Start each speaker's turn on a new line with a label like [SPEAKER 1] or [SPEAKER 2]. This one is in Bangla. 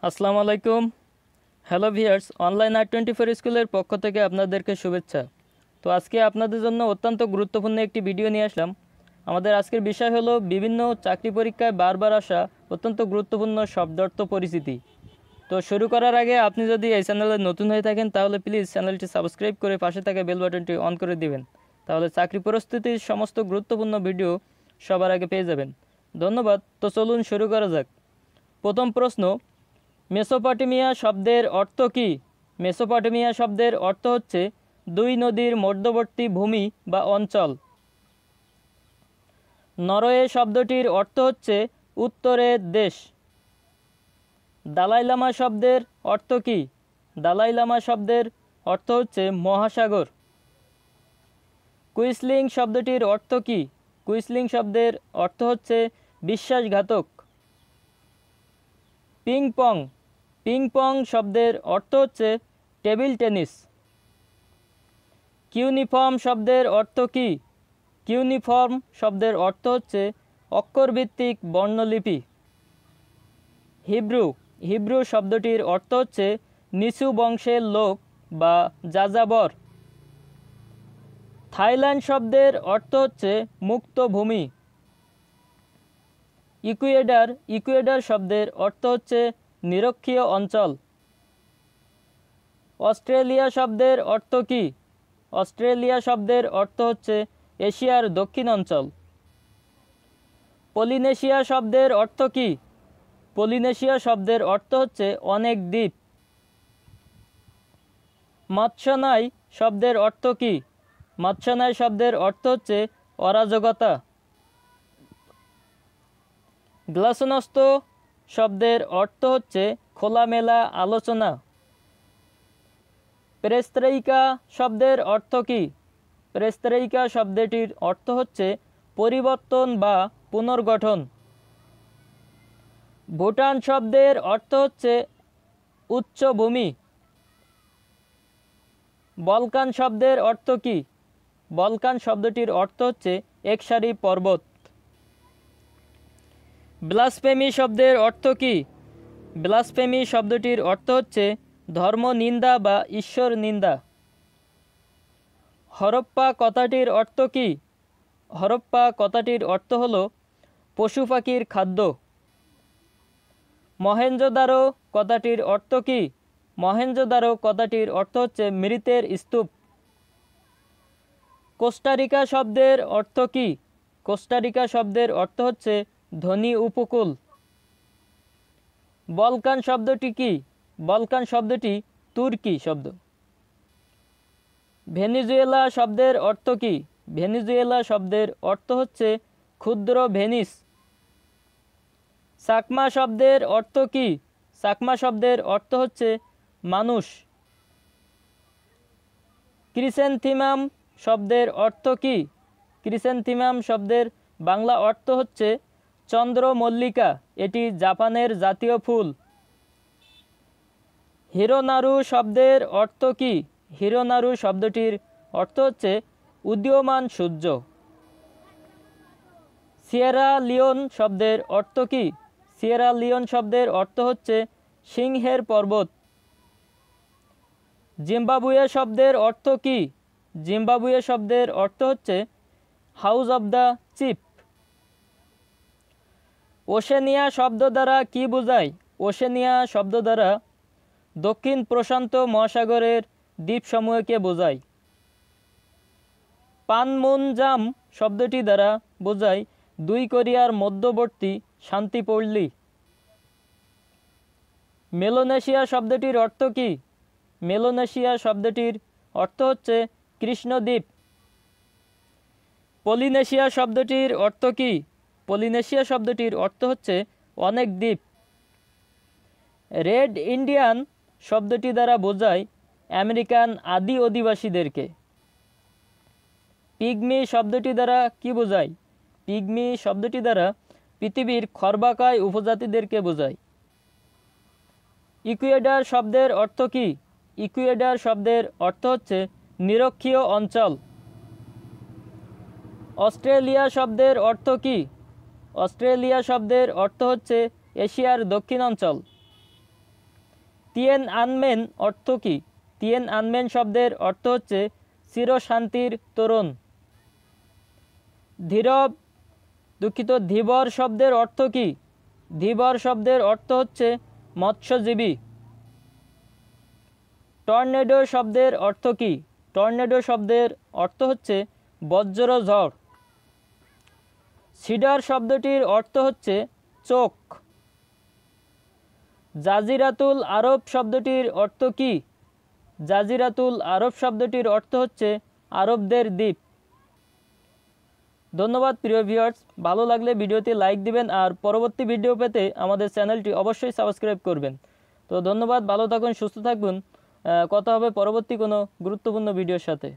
[SPEAKER 1] আসসালামু আলাইকুম। হ্যালো ভিউয়ার্স, অনলাইন i24 স্কুলের পক্ষ থেকে আপনাদেরকে শুভেচ্ছা। তো আজকে আপনাদের জন্য অত্যন্ত গুরুত্বপূর্ণ একটি ভিডিও নিয়ে আসলাম। আমাদের আজকের বিষয় হলো বিভিন্ন চাকরি পরীক্ষায় বারবার আসা অত্যন্ত গুরুত্বপূর্ণ শব্দার্থ পরিচিতি। তো শুরু করার আগে আপনি যদি এই চ্যানেলে নতুন হয়ে থাকেন তাহলে প্লিজ চ্যানেলটি সাবস্ক্রাইব করে পাশে থাকা বেল বাটনটি অন করে দিবেন। তাহলে চাকরি প্রস্তুতির সমস্ত গুরুত্বপূর্ণ ভিডিও সবার আগে পেয়ে যাবেন। ধন্যবাদ। তো চলুন শুরু করা যাক। প্রথম প্রশ্ন, মেসোপটেমিয়া শব্দের অর্থ কী? মেসোপটেমিয়া শব্দের অর্থ হচ্ছে দুই নদীর মধ্যবর্তী ভূমি বা অঞ্চল। নরওয়ে শব্দটির অর্থ হচ্ছে উত্তরের দেশ। দালাই লামা শব্দের অর্থ কী? দালাই লামা শব্দের অর্থ হচ্ছে মহাসাগর। কুইসলিং শব্দটির অর্থ কী? কুইসলিং শব্দের অর্থ হচ্ছে বিশ্বাসঘাতক। পিং পং, পিং পং শব্দের অর্থ হচ্ছে টেবিল টেনিস। কিউনিফর্ম শব্দের অর্থ কী? কিউনিফর্ম শব্দের অর্থ হচ্ছে অক্ষরভিত্তিক বর্ণলিপি। হিব্রু, হিব্রু শব্দটির অর্থ হচ্ছে নিচু বংশের লোক বা যাযাবর। থাইল্যান্ড শব্দের অর্থ হচ্ছে মুক্ত ভূমি। ইকুয়েডর, ইকুয়েডর শব্দের অর্থ হচ্ছে নিরক্ষীয় অঞ্চল। অস্ট্রেলিয়া শব্দের অর্থ কী? অস্ট্রেলিয়া শব্দের অর্থ হচ্ছে এশিয়ার দক্ষিণ অঞ্চল। পলিনেশিয়া শব্দের অর্থ কী? পলিনেশিয়া শব্দের অর্থ হচ্ছে অনেক দ্বীপ। মৎস্যনায় শব্দের অর্থ কী? মৎস্যনায় শব্দের অর্থ হচ্ছে অরাজকতা। গ্লাসনস্ত শব্দের অর্থ হচ্ছে খোলামেলা আলোচনা। পেরেস্ত্রাইকা শব্দের অর্থ কী? পেরেস্ত্রাইকা শব্দটির অর্থ হচ্ছে পরিবর্তন বা পুনর্গঠন। ভুটান শব্দের অর্থ হচ্ছে উচ্চভূমি। বলকান শব্দের অর্থ কী? বলকান শব্দটির অর্থ হচ্ছে একসারি পর্বত। ব্লাসফেমি শব্দের অর্থ কী? ব্লাসফেমি শব্দটির অর্থ হচ্ছে ধর্ম নিন্দা বা ঈশ্বর নিন্দা। হরপ্পা কথাটির অর্থ কী? হরপ্পা কথাটির অর্থ হল পশু পাখির খাদ্য। মহেঞ্জোদারো কথাটির অর্থ কী? মহেঞ্জোদারো কথাটির অর্থ হচ্ছে মৃতের স্তূপ। কোস্টারিকা শব্দের অর্থ কী? কোস্টারিকা শব্দের অর্থ হচ্ছে ধনী উপকূল। বলকান শব্দটি কী? বলকান শব্দটি তুর্কি শব্দ। ভেনিজুয়েলা শব্দের অর্থ কী? ভেনিজুয়েলা শব্দের অর্থ হচ্ছে ক্ষুদ্র ভেনিস। চাকমা শব্দের অর্থ কী? চাকমা শব্দের অর্থ হচ্ছে মানুষ। ক্রিসেন্থিমাম শব্দের অর্থ কী? ক্রিসেন্থিমাম শব্দের বাংলা অর্থ হচ্ছে চন্দ্রমল্লিকা, এটি জাপানের জাতীয় ফুল। হিরোনারু শব্দের অর্থ কী? হিরোনারু শব্দটির অর্থ হচ্ছে উদীয়মান সূর্য। সিয়েরা লিওন শব্দের অর্থ কী? সিয়েরা লিওন শব্দের অর্থ হচ্ছে সিংহের পর্বত। জিম্বাবুয়ে শব্দের অর্থ কী? জিম্বাবুয়ে শব্দের অর্থ হচ্ছে house of the chief. Oceania শব্দ দ্বারা কি বোঝায়? ওশেনিয়া শব্দ দ্বারা দক্ষিণ প্রশান্ত মহাসাগরের দ্বীপসমূহকে বোঝায়। পানমুনজাম শব্দটি দ্বারা বোঝায় দুই কোরিয়ার মধ্যবর্তী শান্তিপল্লী। মেলোনেশিয়া শব্দটির অর্থ কী? মেলোনেশিয়া শব্দটির অর্থ হচ্ছে কৃষ্ণদ্বীপ। পলিনেশিয়া শব্দটির অর্থ কী? পলিনেশিয়া শব্দটির অর্থ হচ্ছে অনেক দ্বীপ। রেড ইন্ডিয়ান শব্দটি দ্বারা বোঝায় আমেরিকান আদি অধিবাসীদেরকে। পিগমি শব্দটি দ্বারা কি বোঝায়? পিগমি শব্দটি দ্বারা পৃথিবীর খর্বাকায় উপজাতিদেরকে বোঝায়। ইকুয়েডর শব্দের অর্থ কী? ইকুয়েডর শব্দের অর্থ হচ্ছে নিরক্ষীয় অঞ্চল। অস্ট্রেলিয়া শব্দের অর্থ কী? অস্ট্রেলিয়া শব্দের অর্থ হচ্ছে এশিয়ার দক্ষিণ অঞ্চল।
[SPEAKER 2] তিয়েনআনমেন অর্থ কী? তিয়েনআনমেন শব্দের অর্থ হচ্ছে চিরশান্তির তোরণ। ধীবর শব্দের অর্থ কী? ধীবর শব্দের অর্থ হচ্ছে মৎস্যজীবী। টর্নেডো শব্দের অর্থ কী? টর্নেডো শব্দের অর্থ হচ্ছে বজ্র ঝড়। সিডার শব্দটির অর্থ হচ্ছে চোখ। জাজিরাতুল আরব শব্দটির অর্থ কী? জাজিরাতুল আরব শব্দটির অর্থ হচ্ছে আরবদের দ্বীপ। ধন্যবাদ প্রিয় ভিউয়ার্স, ভালো লাগলে ভিডিওতে লাইক দিবেন আর পরবর্তী ভিডিও পেতে আমাদের চ্যানেলটি অবশ্যই সাবস্ক্রাইব করবেন। তো ধন্যবাদ, ভালো থাকুন, সুস্থ থাকুন। কথা হবে পরবর্তী কোনো গুরুত্বপূর্ণ ভিডিওর সাথে।